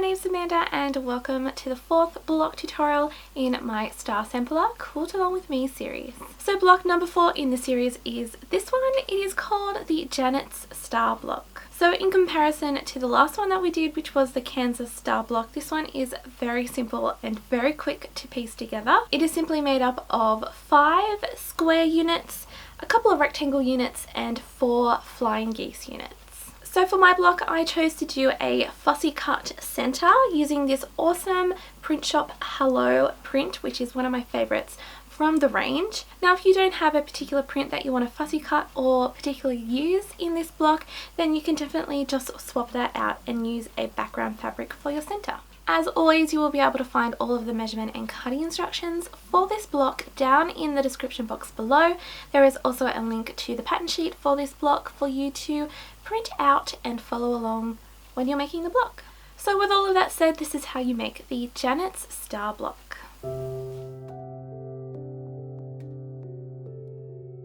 name's Amanda and welcome to the 4th block tutorial in my Star Sampler Quilt Along with Me series. So block number 4 in the series is this one. It is called the Janet's Star block. So in comparison to the last one that we did, which was the Kansas Star block, this one is very simple and very quick to piece together. It is simply made up of 5 square units, a couple of rectangle units and 4 flying geese units. So for my block, I chose to do a fussy cut center using this awesome Print Shop Hello print, which is one of my favorites from the range. Now if you don't have a particular print that you want to fussy cut or particularly use in this block, then you can definitely just swap that out and use a background fabric for your center. As always, you will be able to find all of the measurement and cutting instructions for this block down in the description box below. There is also a link to the pattern sheet for this block for you to print out and follow along when you're making the block. So with all of that said, this is how you make the Janet's Star block.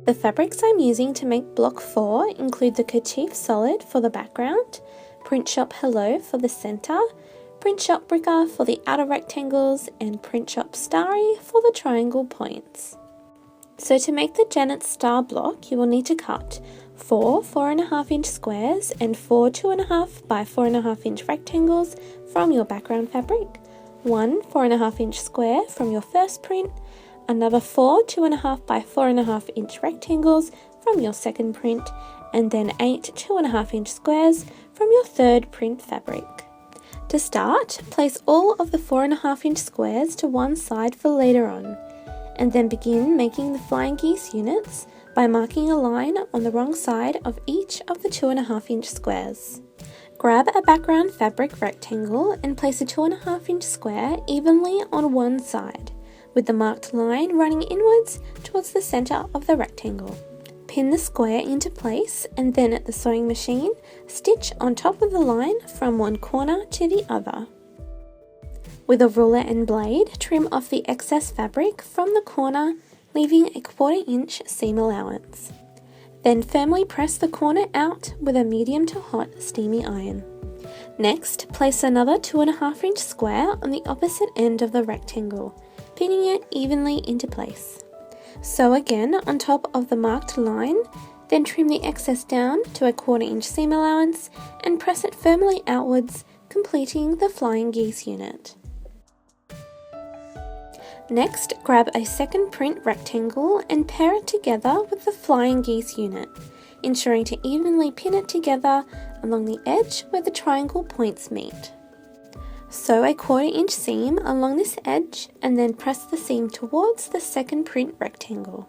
The fabrics I'm using to make block 4 include the Kerchief Solid for the background, Print Shop Hello for the center, Print Shop Bricka for the outer rectangles, and Print Shop Starry for the triangle points. So to make the Janet's Star block, you will need to cut 4 4.5 inch squares and 4 2.5 by 4.5 inch rectangles from your background fabric, 1 4.5 inch square from your first print, another 4 2.5 by 4.5 inch rectangles from your second print, and then 8 2.5 inch squares from your third print fabric. To start, place all of the 4.5 inch squares to one side for later on, and then begin making the flying geese units by marking a line on the wrong side of each of the 2.5 inch squares. Grab a background fabric rectangle and place a 2.5 inch square evenly on one side, with the marked line running inwards towards the center of the rectangle. Pin the square into place and then at the sewing machine, stitch on top of the line from one corner to the other. With a ruler and blade, trim off the excess fabric from the corner, leaving a 1/4 inch seam allowance. Then firmly press the corner out with a medium to hot steamy iron. Next, place another 2.5 inch square on the opposite end of the rectangle, pinning it evenly into place. Sew again on top of the marked line, then trim the excess down to a 1/4 inch seam allowance and press it firmly outwards, completing the flying geese unit. Next, grab a second print rectangle and pair it together with the flying geese unit, ensuring to evenly pin it together along the edge where the triangle points meet. Sew a 1/4 inch seam along this edge and then press the seam towards the second print rectangle.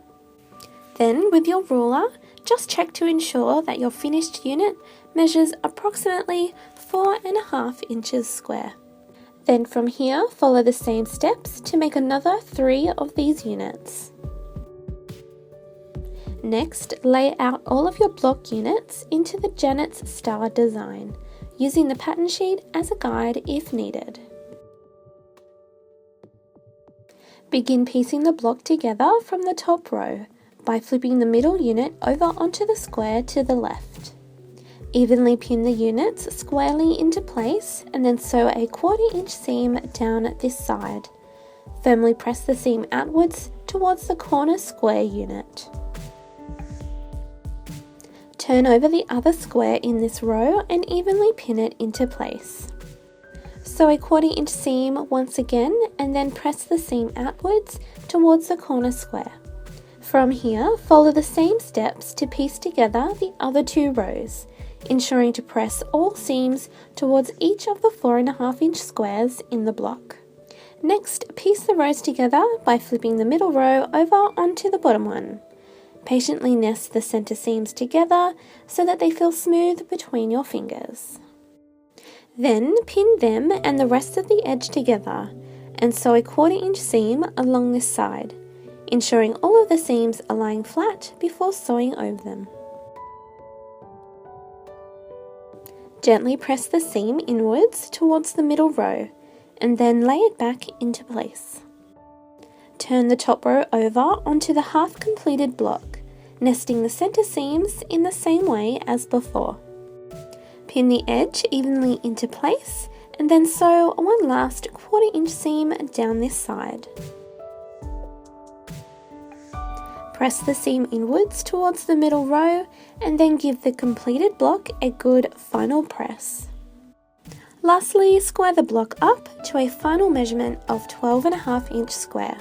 Then with your ruler, just check to ensure that your finished unit measures approximately 4.5 inches square. Then from here, follow the same steps to make another 3 of these units. Next, lay out all of your block units into the Janet's Star design, using the pattern sheet as a guide if needed. Begin piecing the block together from the top row by flipping the middle unit over onto the square to the left. Evenly pin the units squarely into place and then sew a 1/4 inch seam down this side. Firmly press the seam outwards towards the corner square unit. Turn over the other square in this row and evenly pin it into place. Sew a 1/4 inch seam once again and then press the seam outwards towards the corner square. From here, follow the same steps to piece together the other 2 rows, ensuring to press all seams towards each of the 4.5 inch squares in the block. Next, piece the rows together by flipping the middle row over onto the bottom one. Patiently nest the center seams together so that they feel smooth between your fingers. Then pin them and the rest of the edge together and sew a 1/4 inch seam along this side, ensuring all of the seams are lying flat before sewing over them. Gently press the seam inwards towards the middle row and then lay it back into place. Turn the top row over onto the half completed block, nesting the center seams in the same way as before. Pin the edge evenly into place and then sew one last 1/4 inch seam down this side. Press the seam inwards towards the middle row and then give the completed block a good final press. Lastly, square the block up to a final measurement of 12.5 inch square.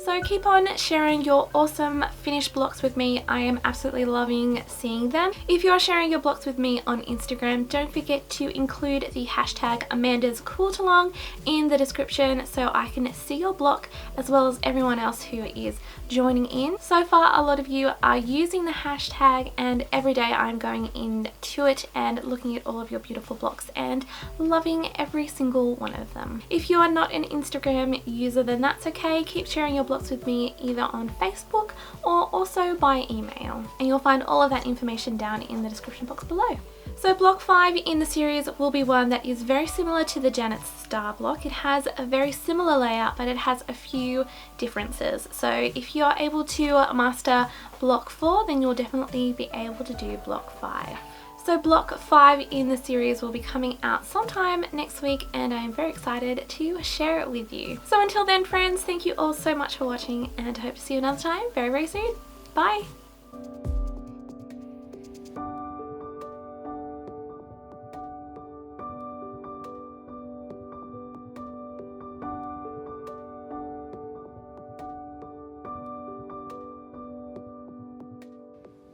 So keep on sharing your awesome finished blocks with me. I am absolutely loving seeing them. If you are sharing your blocks with me on Instagram, don't forget to include the hashtag Amanda's Quilt Along in the description so I can see your block as well as everyone else who is joining in. So far, a lot of you are using the hashtag, and every day I'm going into it and looking at all of your beautiful blocks and loving every single one of them. If you are not an Instagram user, then that's okay. Keep sharing your blocks with me either on Facebook or also by email, and you'll find all of that information down in the description box below. So block 5 in the series will be one that is very similar to the Janet's Star block. It has a very similar layout, but it has a few differences. So if you are able to master block 4, then you'll definitely be able to do block 5. So block 5 in the series will be coming out sometime next week, and I am very excited to share it with you. So until then, friends, thank you all so much for watching, and I hope to see you another time very, very soon. Bye!